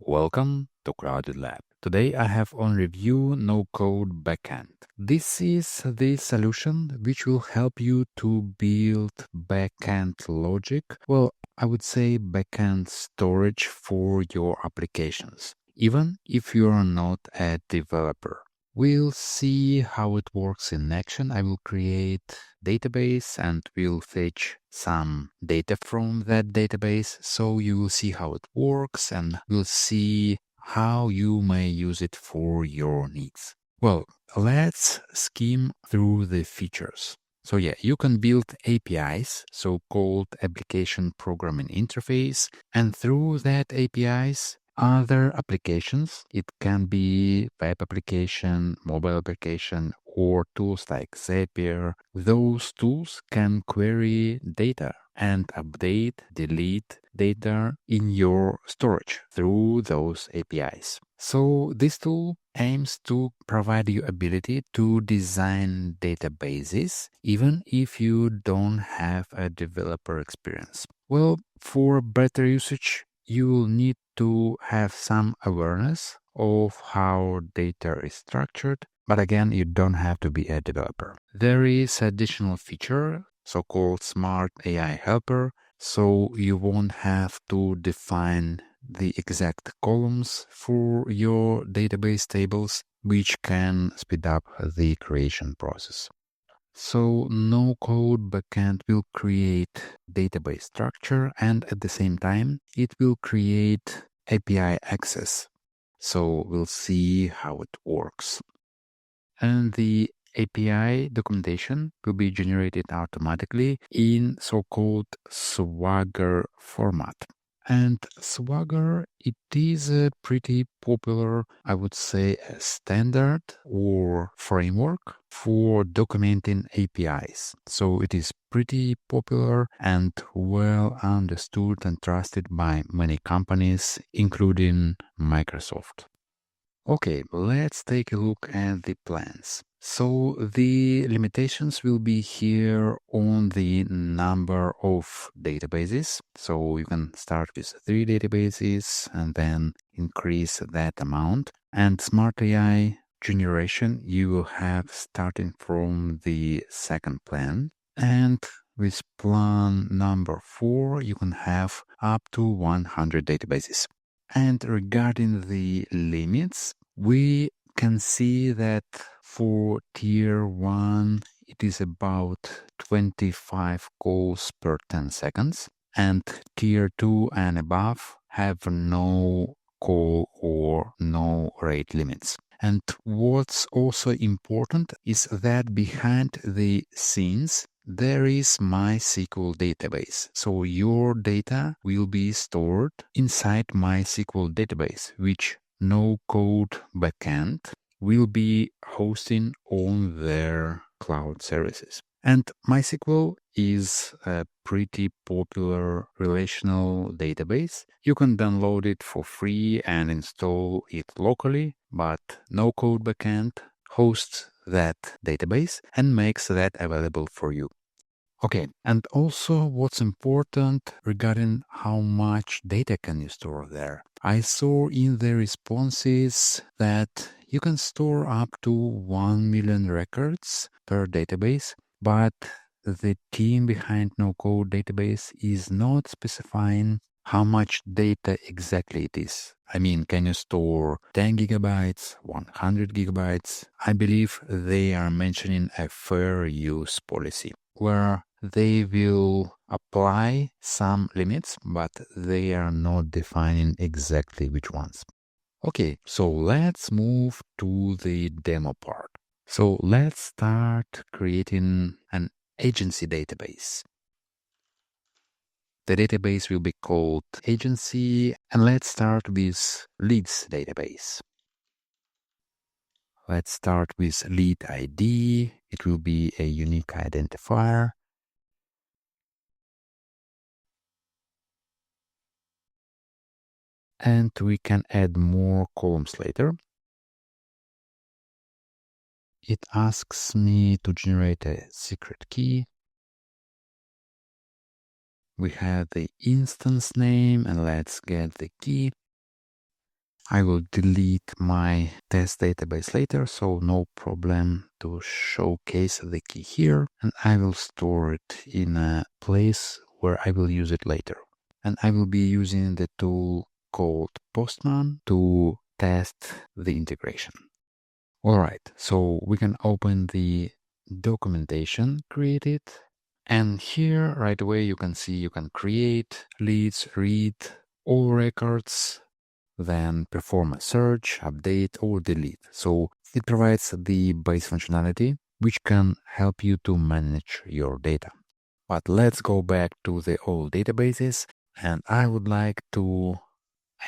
Welcome to Crowded Lab. Today I have on review NoCodeBackend. This is the solution which will help you to build backend logic. Well, I would say backend storage for your applications, even if you are not a developer. We'll see how it works in action. I will create database and we'll fetch some data from that database. So you will see how it works and we'll see how you may use it for your needs. Well, let's skim through the features. So yeah, you can build APIs, so-called application programming interface, and through that APIs, other applications, it can be web application, mobile application, or tools like Zapier. Those tools can query data and update, delete data in your storage through those APIs. So this tool aims to provide you ability to design databases even if you don't have a developer experience. Well, for better usage, you will need to have some awareness of how data is structured, but again, you don't have to be a developer. There is additional feature, so-called Smart AI Helper, so you won't have to define the exact columns for your database tables, which can speed up the creation process. So NoCodeBackend will create database structure and at the same time it will create API access. So we'll see how it works. And the API documentation will be generated automatically in so-called Swagger format. And Swagger, it is a pretty popular, I would say, a standard or framework for documenting APIs. So it is pretty popular and well understood and trusted by many companies, including Microsoft. Okay, let's take a look at the plans. So the limitations will be here on the number of databases. So you can start with 3 databases and then increase that amount. And Smart AI generation, you will have starting from the second plan. And with plan number 4, you can have up to 100 databases. And regarding the limits, we can see that for tier 1, it is about 25 calls per 10 seconds. And tier 2 and above have no call or no rate limits. And what's also important is that behind the scenes, there is MySQL database. So your data will be stored inside MySQL database, which NoCodeBackend will be hosting on their cloud services. And MySQL is a pretty popular relational database. You can download it for free and install it locally, but NoCodeBackend hosts that database and makes that available for you. Okay, and also what's important regarding how much data can you store there. I saw in the responses that you can store up to 1 million records per database, but the team behind NoCode database is not specifying how much data exactly it is. I mean, can you store 10 gigabytes, 100 gigabytes? I believe they are mentioning a fair use policy where they will apply some limits, but they are not defining exactly which ones. Okay, so let's move to the demo part. So let's start creating an agency database. The database will be called agency, and let's start with leads database. Let's start with lead ID. It will be a unique identifier. And we can add more columns later. It asks me to generate a secret key. We have the instance name and let's get the key. I will delete my test database later, so no problem to showcase the key here. And I will store it in a place where I will use it later. And I will be using the tool called Postman to test the integration. All right, so we can open the documentation created. And here right away you can see you can create, leads, read all records, then perform a search, update, or delete. So it provides the base functionality which can help you to manage your data. But let's go back to the old databases, and I would like to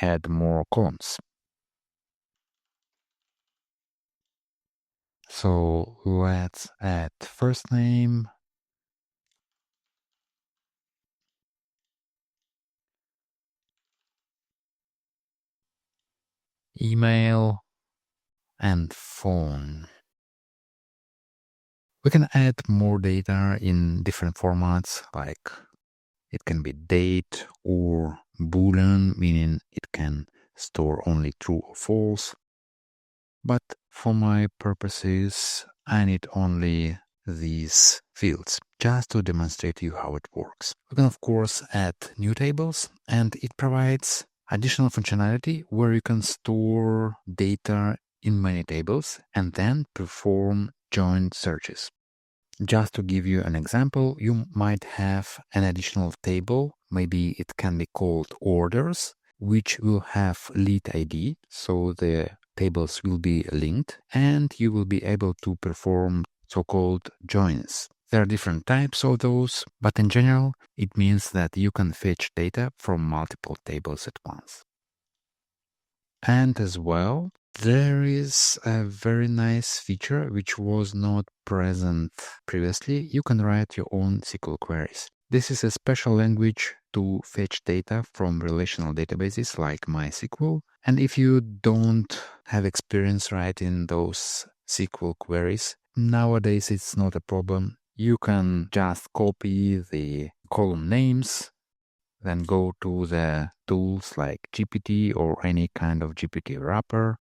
add more columns. So let's add first name, email, and phone. We can add more data in different formats, like it can be date or Boolean, meaning it can store only true or false. But for my purposes, I need only these fields just to demonstrate you how it works. We can of course add new tables, and it provides additional functionality where you can store data in many tables and then perform joint searches. Just to give you an example, you might have an additional table, maybe it can be called orders, which will have lead ID, so the tables will be linked, and you will be able to perform so-called joins. There are different types of those, but in general, it means that you can fetch data from multiple tables at once. And as well, there is a very nice feature which was not present previously. You can write your own SQL queries. This is a special language to fetch data from relational databases like MySQL. And if you don't have experience writing those SQL queries, nowadays it's not a problem. You can just copy the column names, then go to the tools like GPT or any kind of GPT wrapper.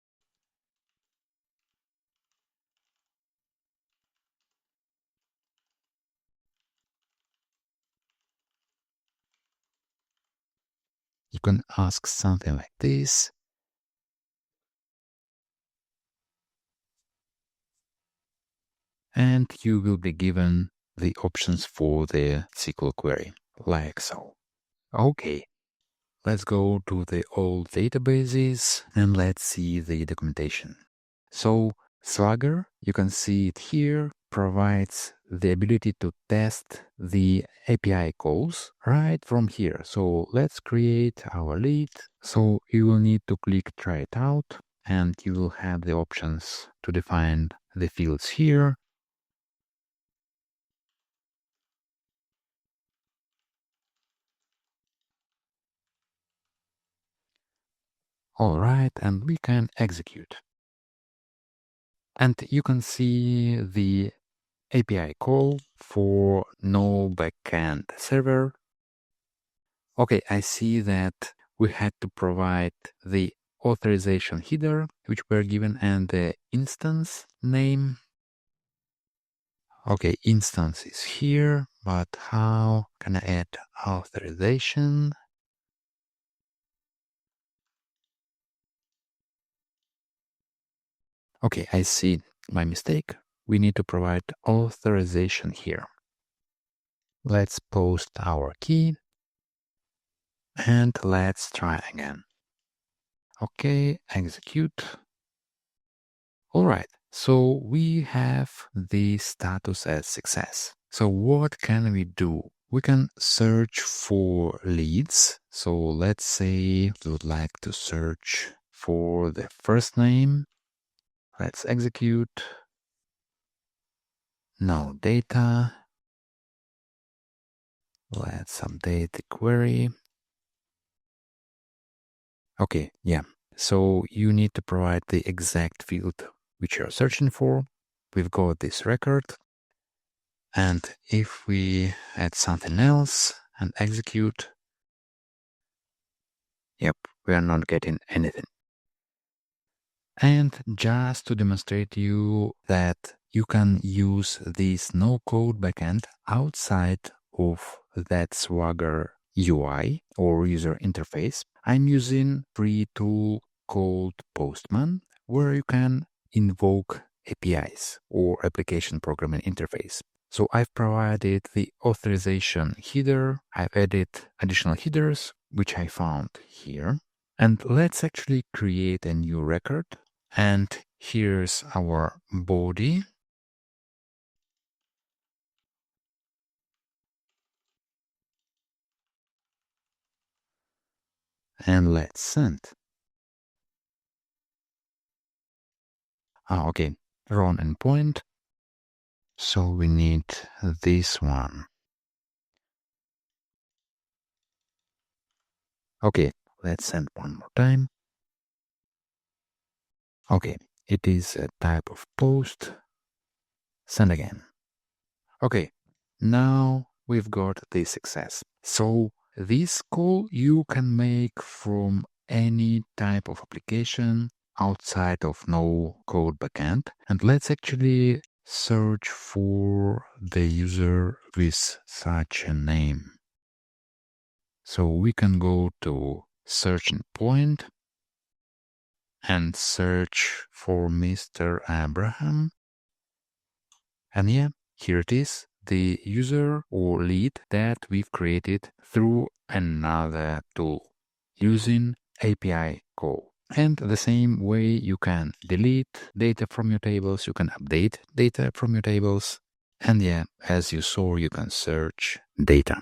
You can ask something like this. And you will be given the options for the SQL query, like so. Okay, let's go to the old databases and let's see the documentation. So Swagger, you can see it here, provides the ability to test the API calls right from here. So let's create our lead. So you will need to click try it out, and you will have the options to define the fields here. All right, and we can execute. And you can see the API call for NoCodeBackend server. Okay, I see that we had to provide the authorization header, which were given, and the instance name. Okay, instance is here, but how can I add authorization? Okay, I see my mistake. We need to provide authorization here. Let's post our key and let's try again. Okay, execute. All right, so we have the status as success. So what can we do? We can search for leads. So let's say we would like to search for the first name. Let's execute. No data. Let's update the query. Okay, yeah. So you need to provide the exact field which you're searching for. We've got this record. And if we add something else and execute, yep, we are not getting anything. And just to demonstrate you that you can use this no-code backend outside of that Swagger UI or user interface, I'm using free tool called Postman, where you can invoke APIs or application programming interface. So I've provided the authorization header. I've added additional headers, which I found here. And let's actually create a new record. And here's our body. And let's send. Okay, run endpoint. So we need this one. Okay, let's send one more time. Okay, it is a type of post. Send again. Okay, now we've got the success. So this call you can make from any type of application outside of NoCodeBackend. And let's actually search for the user with such a name. So we can go to searching point and search for Mr. Abraham. And yeah, here it is, the user or lead that we've created through another tool using API call. And the same way you can delete data from your tables, you can update data from your tables. And yeah, as you saw, you can search data.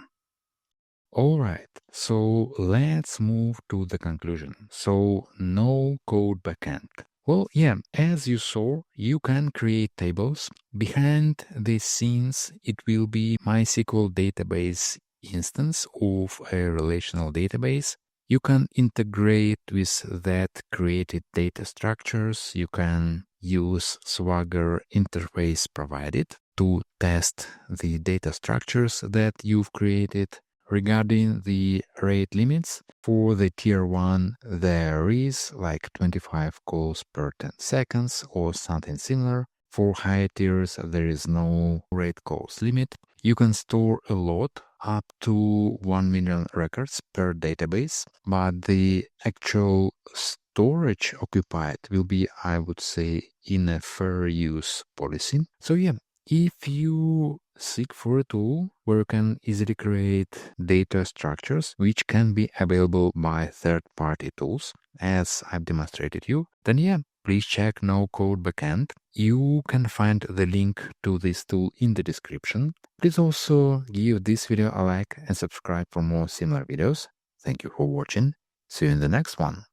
All right, so let's move to the conclusion. So no code backend. Well, yeah, as you saw, you can create tables. Behind the scenes, it will be MySQL database instance of a relational database. You can integrate with that created data structures. You can use Swagger interface provided to test the data structures that you've created. Regarding the rate limits, for the tier 1, there is like 25 calls per 10 seconds or something similar. For higher tiers, there is no rate calls limit. You can store a lot, up to 1 million records per database, but the actual storage occupied will be, I would say, in a fair use policy. So yeah, if you seek for a tool where you can easily create data structures which can be available by third-party tools, as I've demonstrated you, then yeah, please check NoCodeBackend. You can find the link to this tool in the description. Please also give this video a like and subscribe for more similar videos. Thank you for watching. See you in the next one.